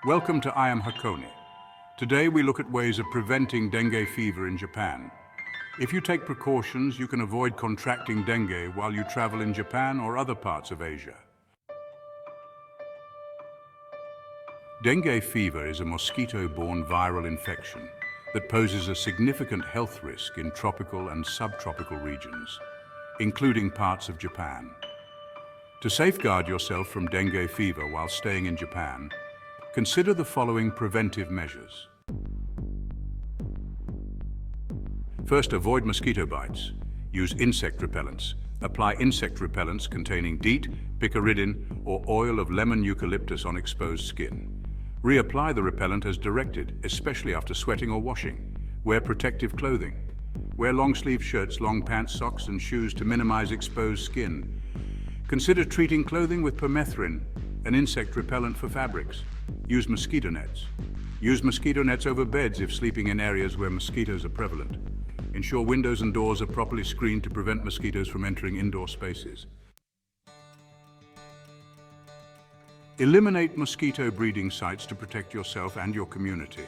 Welcome to I Am Hakone. Today we look at ways of preventing dengue fever in Japan. If you take precautions, you can avoid contracting dengue while you travel in Japan or other parts of Asia. Dengue fever is a mosquito-borne viral infection that poses a significant health risk in tropical and subtropical regions, including parts of Japan. To safeguard yourself from dengue fever while staying in Japan, consider the following preventive measures. First, avoid mosquito bites. Use insect repellents. Apply insect repellents containing DEET, picaridin, or oil of lemon eucalyptus on exposed skin. Reapply the repellent as directed, especially after sweating or washing. Wear protective clothing. Wear long-sleeve shirts, long pants, socks, and shoes to minimize exposed skin. Consider treating clothing with permethrin, an insect repellent for fabrics. Use mosquito nets. Use mosquito nets over beds if sleeping in areas where mosquitoes are prevalent. Ensure windows and doors are properly screened to prevent mosquitoes from entering indoor spaces. Eliminate mosquito breeding sites to protect yourself and your community.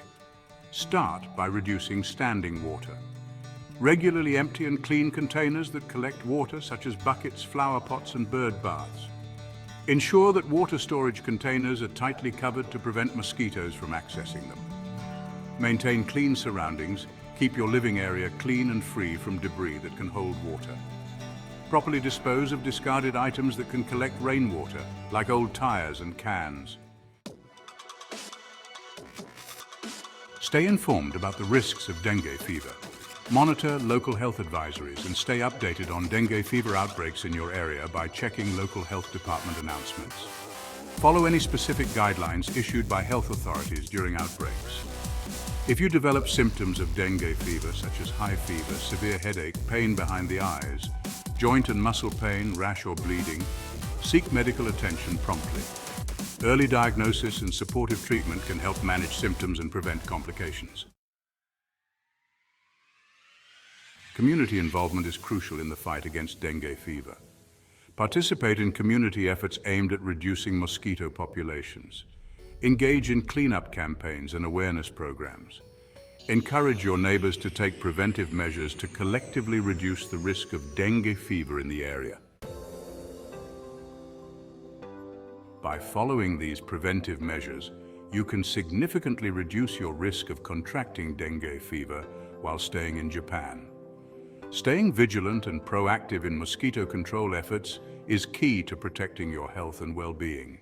Start by reducing standing water. Regularly empty and clean containers that collect water, such as buckets, flower pots, and bird baths. Ensure that water storage containers are tightly covered to prevent mosquitoes from accessing them. Maintain clean surroundings. Keep your living area clean and free from debris that can hold water. Properly dispose of discarded items that can collect rainwater, like old tires and cans. Stay informed about the risks of dengue fever. Monitor local health advisories and stay updated on dengue fever outbreaks in your area by checking local health department announcements. Follow any specific guidelines issued by health authorities during outbreaks. If you develop symptoms of dengue fever, such as high fever, severe headache, pain behind the eyes, joint and muscle pain, rash or bleeding, seek medical attention promptly. Early diagnosis and supportive treatment can help manage symptoms and prevent complications. Community involvement is crucial in the fight against dengue fever. Participate in community efforts aimed at reducing mosquito populations. Engage in cleanup campaigns and awareness programs. Encourage your neighbors to take preventive measures to collectively reduce the risk of dengue fever in the area. By following these preventive measures, you can significantly reduce your risk of contracting dengue fever while staying in Japan. Staying vigilant and proactive in mosquito control efforts is key to protecting your health and well-being.